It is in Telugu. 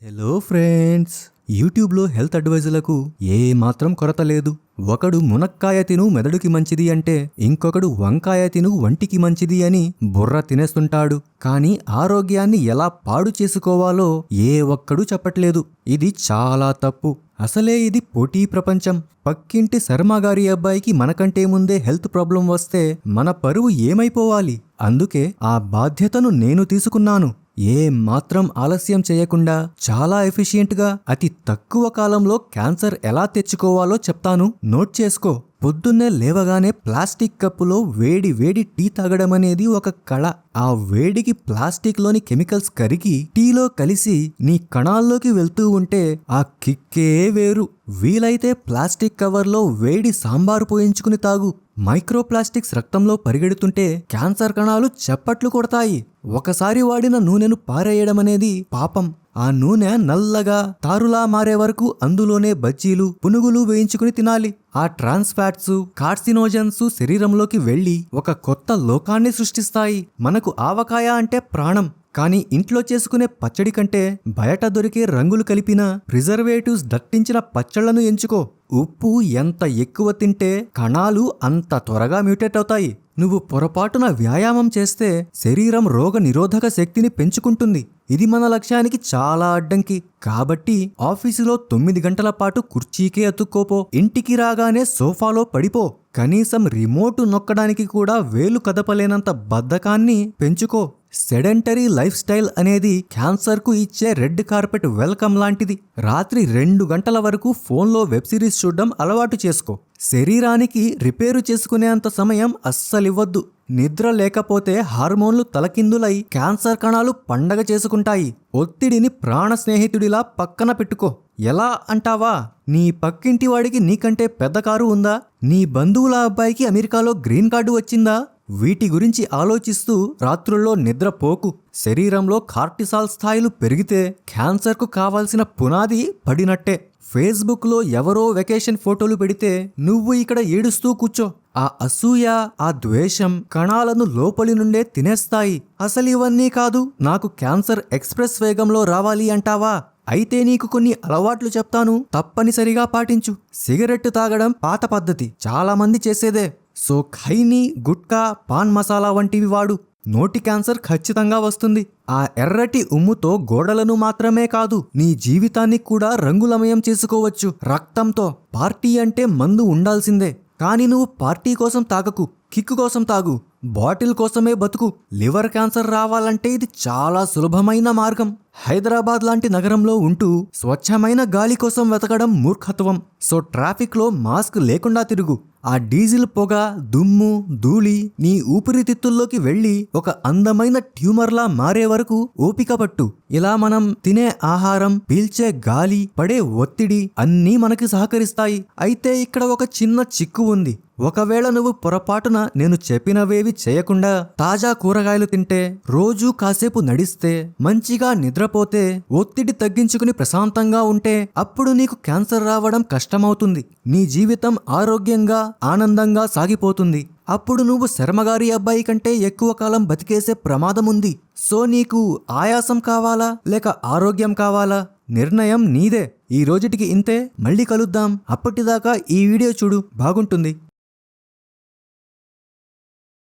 హలో ఫ్రెండ్స్, యూట్యూబ్లో హెల్త్ అడ్వైజులకు ఏ మాత్రం కొరత లేదు. ఒకడు మునక్కాయ తిను మెదడుకి మంచిది అంటే ఇంకొకడు వంకాయ తిను వంటికి మంచిది అని బుర్ర తినేస్తుంటాడు. కానీ ఆరోగ్యాన్ని ఎలా పాడు చేసుకోవాలో ఏ ఒక్కడూ చెప్పట్లేదు. ఇది చాలా తప్పు. అసలే ఇది పోటీ ప్రపంచం. పక్కింటి శర్మగారి అబ్బాయికి మనకంటే ముందే హెల్త్ ప్రాబ్లం వస్తే మన పరువు ఏమైపోవాలి? అందుకే ఆ బాధ్యతను నేను తీసుకున్నాను. ఏ మాత్రం ఆలస్యం చేయకుండా చాలా ఎఫిషియెంట్గా అతి తక్కువ కాలంలో క్యాన్సర్ ఎలా తెచ్చుకోవాలో చెప్తాను. నోట్ చేసుకో. పొద్దున్నే లేవగానే ప్లాస్టిక్ కప్పులో వేడి వేడి టీ తాగడం అనేది ఒక కళ. ఆ వేడికి ప్లాస్టిక్లోని కెమికల్స్ కరిగి టీలో కలిసి నీ కణాల్లోకి వెళ్తూ ఉంటే ఆ కిక్కే వేరు. వీలైతే ప్లాస్టిక్ కవర్లో వేడి సాంబారు పోయించుకుని తాగు. మైక్రోప్లాస్టిక్స్ రక్తంలో పరిగెడుతుంటే క్యాన్సర్ కణాలు చప్పట్లు కొడతాయి. ఒకసారి వాడిన నూనెను పారేయడం అనేది పాపం. ఆ నూనె నల్లగా తారులా మారే వరకు అందులోనే బజ్జీలు పునుగులు వేయించుకుని తినాలి. ఆ ట్రాన్స్ ఫ్యాట్స్, కార్సినోజన్స్ శరీరంలోకి వెళ్లి ఒక కొత్త లోకాన్ని సృష్టిస్తాయి. మనకు ఆవకాయ అంటే ప్రాణం. కానీ ఇంట్లో చేసుకునే పచ్చడి కంటే బయట దొరికే రంగులు కలిపిన ప్రిజర్వేటివ్స్ దట్టించిన పచ్చళ్లను ఎంచుకో. ఉప్పు ఎంత ఎక్కువ తింటే కణాలు అంత త్వరగా మ్యూటేట్ అవుతాయి. నువ్వు పొరపాటున వ్యాయామం చేస్తే శరీరం రోగ నిరోధక శక్తిని పెంచుకుంటుంది. ఇది మన లక్ష్యానికి చాలా అడ్డంకి. కాబట్టి ఆఫీసులో 9 గంటల పాటు కుర్చీకే అతుక్కోపో. ఇంటికి రాగానే సోఫాలో పడిపో. కనీసం రిమోట్ నొక్కడానికి కూడా వేలు కదపలేనంత బద్ధకాన్ని పెంచుకో. సెడెంటరీ లైఫ్ స్టైల్ అనేది క్యాన్సర్కు ఇచ్చే రెడ్ కార్పెట్ వెల్కమ్ లాంటిది. రాత్రి 2 గంటల వరకు ఫోన్లో వెబ్ సిరీస్ చూడడం అలవాటు చేసుకో. శరీరానికి రిపేరు చేసుకునేంత సమయం అస్సలివ్వద్దు. నిద్ర లేకపోతే హార్మోన్లు తలకిందులై క్యాన్సర్ కణాలు పండగ చేసుకుంటాయి. ఒత్తిడిని ప్రాణ స్నేహితుడిలా పక్కన పెట్టుకో. ఎలా అంటావా? నీ పక్కింటి వాడికి నీకంటే పెద్ద కారు ఉందా? నీ బంధువుల అబ్బాయికి అమెరికాలో గ్రీన్ కార్డు వచ్చిందా? వీటి గురించి ఆలోచిస్తూ రాత్రుల్లో నిద్రపోకు. శరీరంలో కార్టిసాల్ స్థాయిలు పెరిగితే క్యాన్సర్కు కావాల్సిన పునాది పడినట్టే. ఫేస్బుక్లో ఎవరో వెకేషన్ ఫోటోలు పెడితే నువ్వు ఇక్కడ ఏడుస్తూ కూర్చో. ఆ అసూయ, ఆ ద్వేషం కణాలను లోపలి నుండే తినేస్తాయి. అసలు ఇవన్నీ కాదు, నాకు క్యాన్సర్ ఎక్స్ప్రెస్ వేగంలో రావాలి అంటావా? అయితే నీకు కొన్ని అలవాట్లు చెప్తాను, తప్పనిసరిగా పాటించు. సిగరెట్ తాగడం పాత పద్ధతి, చాలా మంది చేసేదే. సో ఖైనీ, గుట్కా, పాన్ మసాలా వంటివి వాడు. నోటి క్యాన్సర్ ఖచ్చితంగా వస్తుంది. ఆ ఎర్రటి ఉమ్ముతో గోడలను మాత్రమే కాదు, నీ జీవితాన్ని కూడా రంగులమయం చేసుకోవచ్చు రక్తంతో. పార్టీ అంటే మందు ఉండాల్సిందే. కానీ నువ్వు పార్టీ కోసం తాగకు, కిక్కు కోసం తాగు. బాటిల్ కోసమే బతుకు. లివర్ క్యాన్సర్ రావాలంటే ఇది చాలా సులభమైన మార్గం. హైదరాబాద్ లాంటి నగరంలో ఉంటూ స్వచ్ఛమైన గాలి కోసం వెతకడం మూర్ఖత్వం. సో ట్రాఫిక్లో మాస్క్ లేకుండా తిరుగు. ఆ డీజిల్ పొగ, దుమ్ము, ధూళి నీ ఊపిరితిత్తుల్లోకి వెళ్ళి ఒక అందమైన ట్యూమర్లా మారే వరకు ఓపిక పట్టు. ఇలా మనం తినే ఆహారం, పీల్చే గాలి, పడే ఒత్తిడి అన్నీ మనకి సహకరిస్తాయి. అయితే ఇక్కడ ఒక చిన్న చిక్కు ఉంది. ఒకవేళ నువ్వు పొరపాటున నేను చెప్పినవేవి చేయకుండా తాజా కూరగాయలు తింటే, రోజూ కాసేపు నడిస్తే, మంచిగా నిద్రపోతే, ఒత్తిడి తగ్గించుకుని ప్రశాంతంగా ఉంటే అప్పుడు నీకు క్యాన్సర్ రావడం కష్టమవుతుంది. నీ జీవితం ఆరోగ్యంగా, ఆనందంగా సాగిపోతుంది. అప్పుడు నువ్వు శర్మగారి అబ్బాయి కంటే ఎక్కువ కాలం బతికేసే ప్రమాదం ఉంది. సో నీకు ఆయాసం కావాలా లేక ఆరోగ్యం కావాలా? నిర్ణయం నీదే. ఈ రోజుటికి ఇంతే. మళ్ళీ కలుద్దాం. అప్పటిదాకా ఈ వీడియో చూడు, బాగుంటుంది.